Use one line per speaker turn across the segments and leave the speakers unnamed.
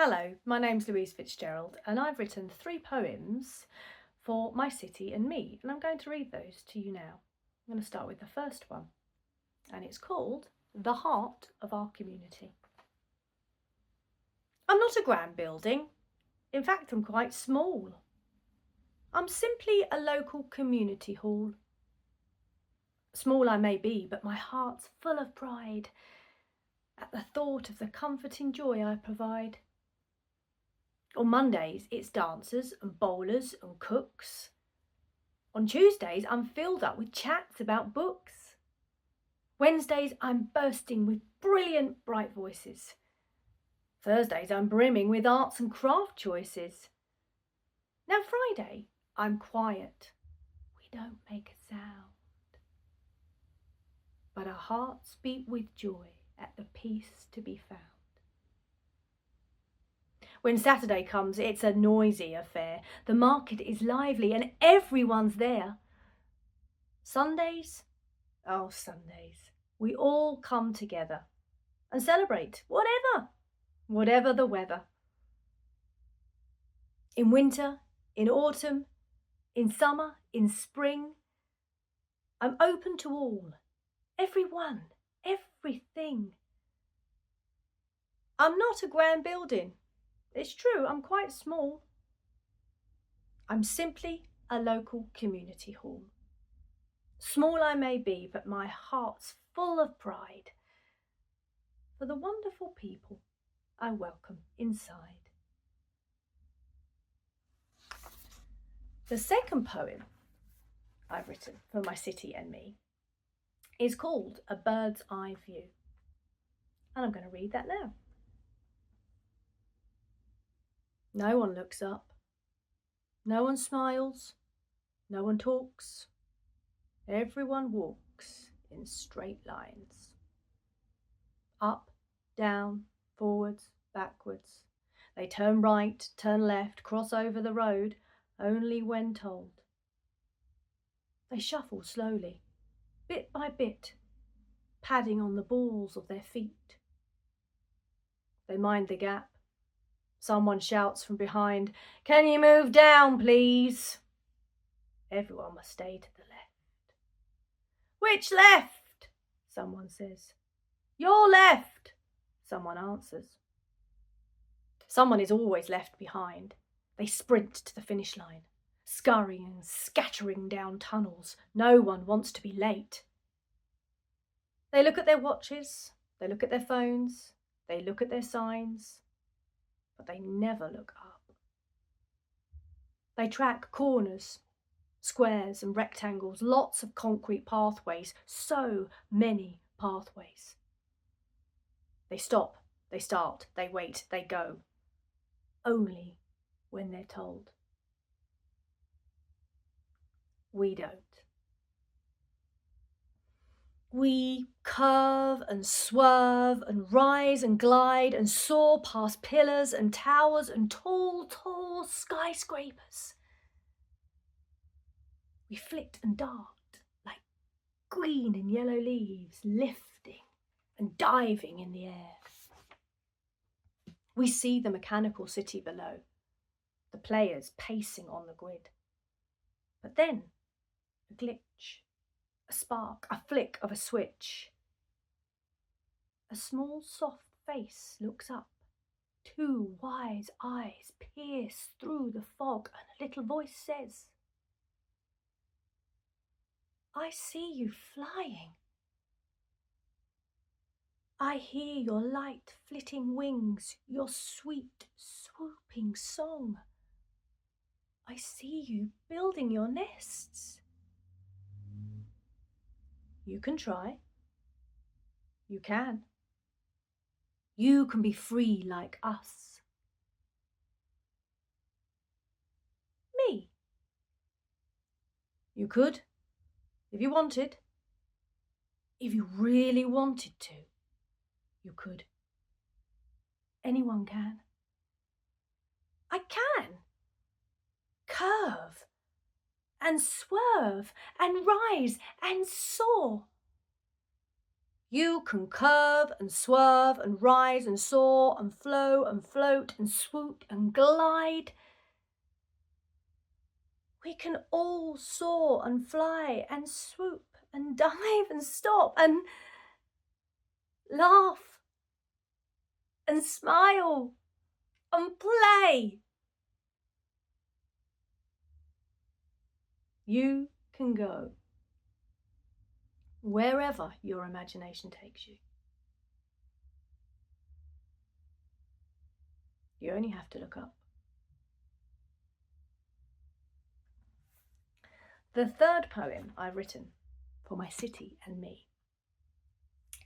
Hello, my name's Louise Fitzgerald and I've written 3 poems for My City and Me, and I'm going to read those to you now. I'm going to start with the first one, and it's called The Heart of Our Community. I'm not a grand building. In fact, I'm quite small. I'm simply a local community hall. Small I may be, but my heart's full of pride at the thought of the comforting joy I provide. On Mondays, it's dancers and bowlers and cooks. On Tuesdays, I'm filled up with chats about books. Wednesdays, I'm bursting with brilliant, bright voices. Thursdays, I'm brimming with arts and craft choices. Now Friday, I'm quiet. We don't make a sound. But our hearts beat with joy at the peace to be found. When Saturday comes, it's a noisy affair. The market is lively and everyone's there. Sundays, oh Sundays, we all come together and celebrate whatever the weather. In winter, in autumn, in summer, in spring, I'm open to all, everyone, everything. I'm not a grand building. It's true, I'm quite small. I'm simply a local community hall. Small I may be, but my heart's full of pride for the wonderful people I welcome inside. The second poem I've written for My City and Me is called A Bird's Eye View, and I'm going to read that now. No one looks up, no one smiles, no one talks. Everyone walks in straight lines. Up, down, forwards, backwards. They turn right, turn left, cross over the road, only when told. They shuffle slowly, bit by bit, padding on the balls of their feet. They mind the gap. Someone shouts from behind, "Can you move down, please?" Everyone must stay to the left. "Which left?" someone says. "Your left," someone answers. Someone is always left behind. They sprint to the finish line, scurrying and scattering down tunnels. No one wants to be late. They look at their watches, they look at their phones, they look at their signs, but they never look up. They track corners, squares and rectangles, lots of concrete pathways, so many pathways. They stop, they start, they wait, they go, only when they're told. We don't. We curve and swerve and rise and glide and soar past pillars and towers and tall, tall skyscrapers. We flit and dart like green and yellow leaves, lifting and diving in the air. We see the mechanical city below, the players pacing on the grid. But then, a glitch, a spark, a flick of a switch. A small soft face looks up. 2 wise eyes pierce through the fog, and a little voice says, "I see you flying. I hear your light flitting wings, your sweet swooping song. I see you building your nests. You can try. You can. You can be free like us." Me. You could, if you wanted. If you really wanted to, you could. Anyone can. I can. Curve and swerve and rise and soar. You can curve and swerve and rise and soar and flow and float and swoop and glide. We can all soar and fly and swoop and dive and stop and laugh and smile and play. You can go wherever your imagination takes you. You only have to look up. The third poem I've written for my city and me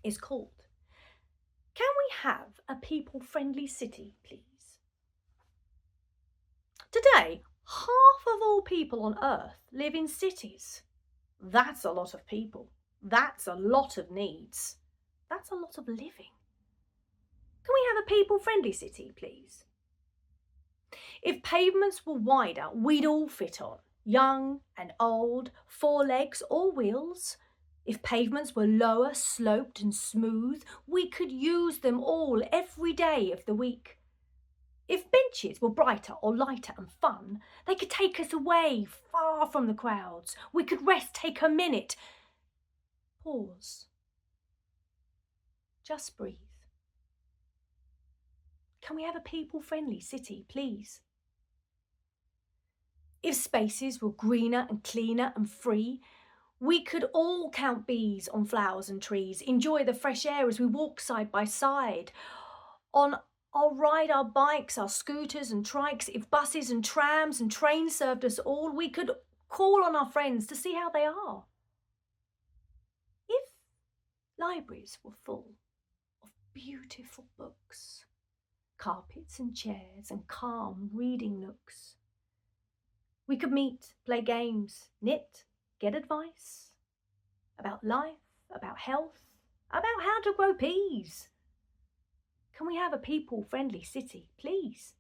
is called Can We Have a People-Friendly City, Please? Today, half of all people on Earth live in cities. That's a lot of people. That's a lot of needs. That's a lot of living. Can we have a people-friendly city, please? If pavements were wider, we'd all fit on, young and old, 4 legs or wheels. If pavements were lower, sloped and smooth, we could use them all every day of the week. If benches were brighter or lighter and fun, they could take us away far from the crowds. We could rest, take a minute, pause, just breathe. Can we have a people-friendly city, please? If spaces were greener and cleaner and free, we could all count bees on flowers and trees, enjoy the fresh air as we walk side by side. I'll ride our bikes, our scooters and trikes. If buses and trams and trains served us all, we could call on our friends to see how they are. If libraries were full of beautiful books, carpets and chairs and calm reading nooks, we could meet, play games, knit, get advice about life, about health, about how to grow peas. Can we have a people-friendly city, please?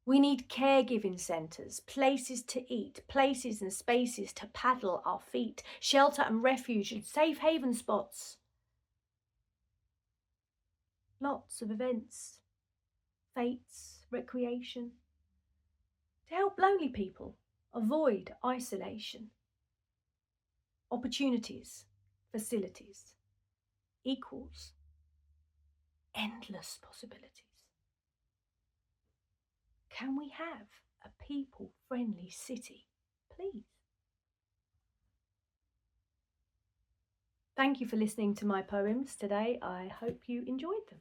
We need caregiving centres, places to eat, places and spaces to paddle our feet, shelter and refuge and safe haven spots. Lots of events, fates, recreation, to help lonely people avoid isolation. Opportunities, facilities, equals endless possibilities. Can we have a people-friendly city, please? Thank you for listening to my poems today. I hope you enjoyed them.